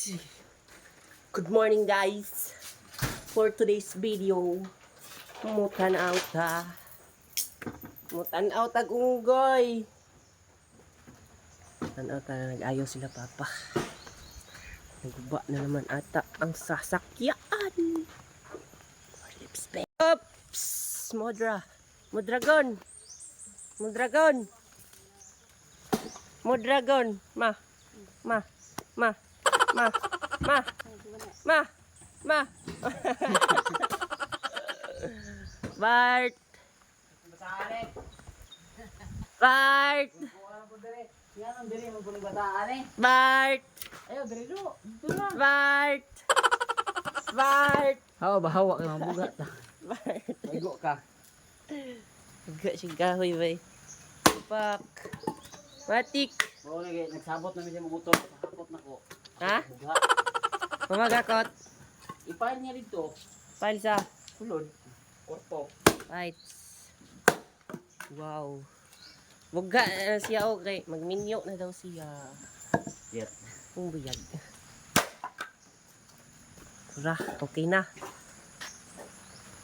Good morning guys. For today's video, mutanaw ta unggoy. Tanaw ta na nag-ayaw sila papa. Naguba na naman ata ang sasakyan. Oops! Modragon. Ma. Bart. Bart. Bahawa kay mabugat. Igo ka. Igo si gahoy bay. Pak. Matik. Oo, nagsabot na siya motor. Nakapot na ko. Ha? Mamagakot. Ipahin niya dito. Pail sa. Sulod. Korpo. Right. Wow. Buga siya okay. Magminyo na daw siya. Yep. Kung buyag. Ura, okay na.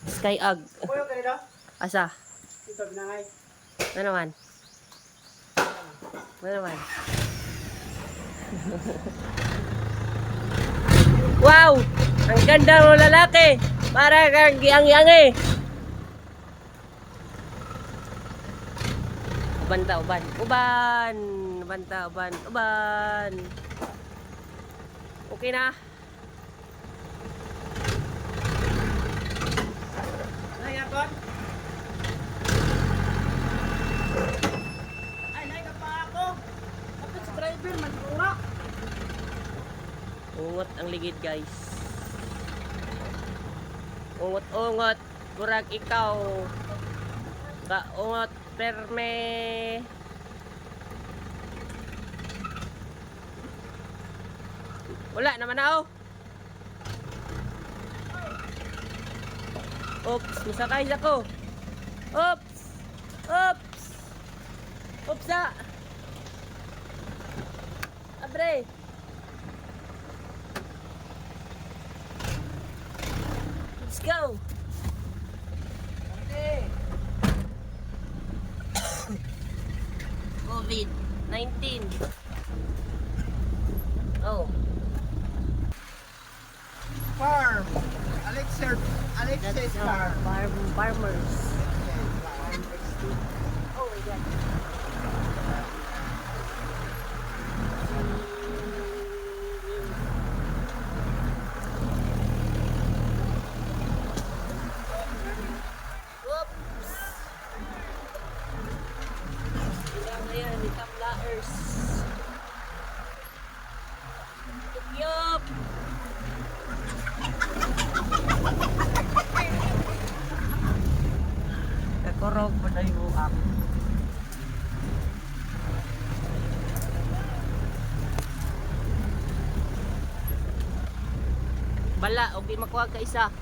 Sky Ag. Kuya ka nila? Asa? Ito binangay. Ano naman? Wow! Ang ganda ng lalaki! Para kang giyang-yang eh! Uban! Okay na? Nayakon? Ay, naika pa ako. Kapit sa driver, magpunga. Ungot ang ligid guys. Ungot. Burag ikaw. Kaungot perme. Wala naman ako. Oops, masakay ako. Oops. Abre. Let's go. COVID-19. Oh, Farm. Alexei that's Farm. farmers. Oh my God. Oops. Ayan, di tamlaers. Yup. Kakorog pa na yung ako. Bala, okay makuha ka isa.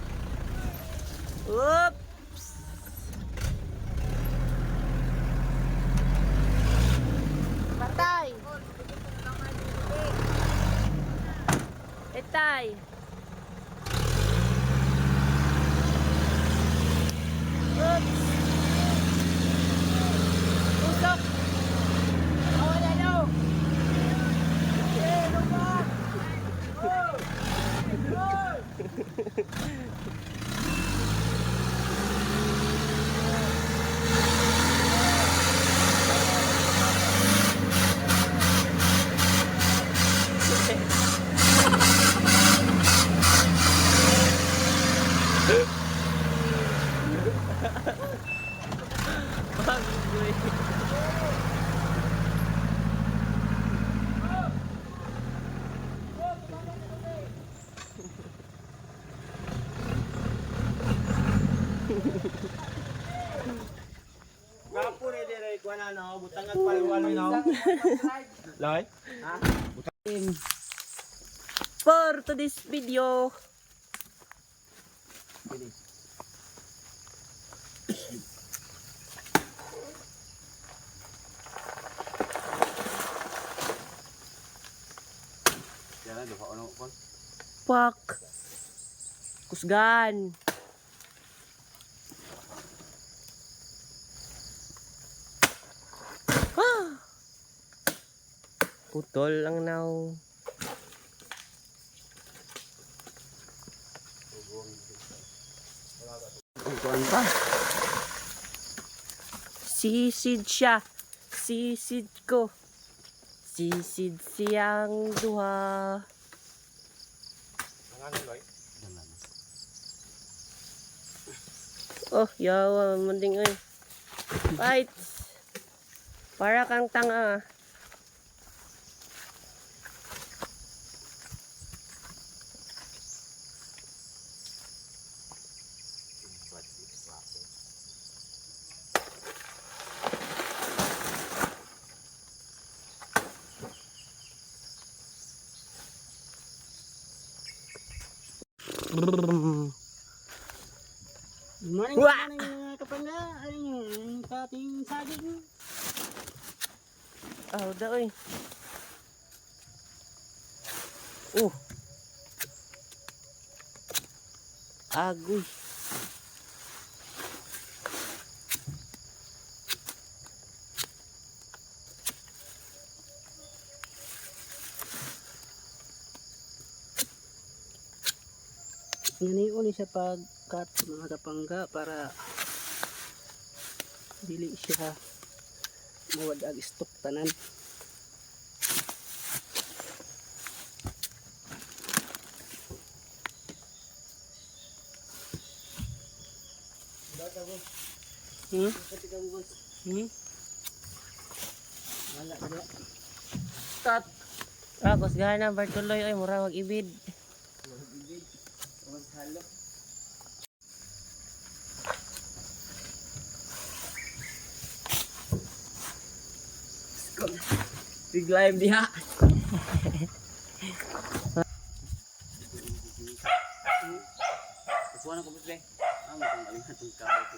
Oops. Patay. Etay. Oops. Usok. Oh, no. Yeah, no back. Gapo ni dire ko na no, butangan pa yung ano no. Lai? Ha? For today's video, Yan, duha ano kon. Fuck. Kusgan. Ah! Putol lang now. Ang kuwan pa. Sisid siya. Sisid ko. Sisid siyang duha. Ang ano loy? Oh, yawa, munding oy. Fight. Para kang tanga. Good morning, Wah! good morning mga kapangga. Ayun, ang ating saging. Oh, daoy. Agoy. Ganiyon siya pag-cut mga kapangga para dili siya mawad ag istok tanan. Hmm? Hmm? Wala, wala. Tat. Ah, kusgahan na Bartuloy oy, mura mag-ibid. Big live diha. Kuha na ko pre. Ah, matang aling hatong kabel ko.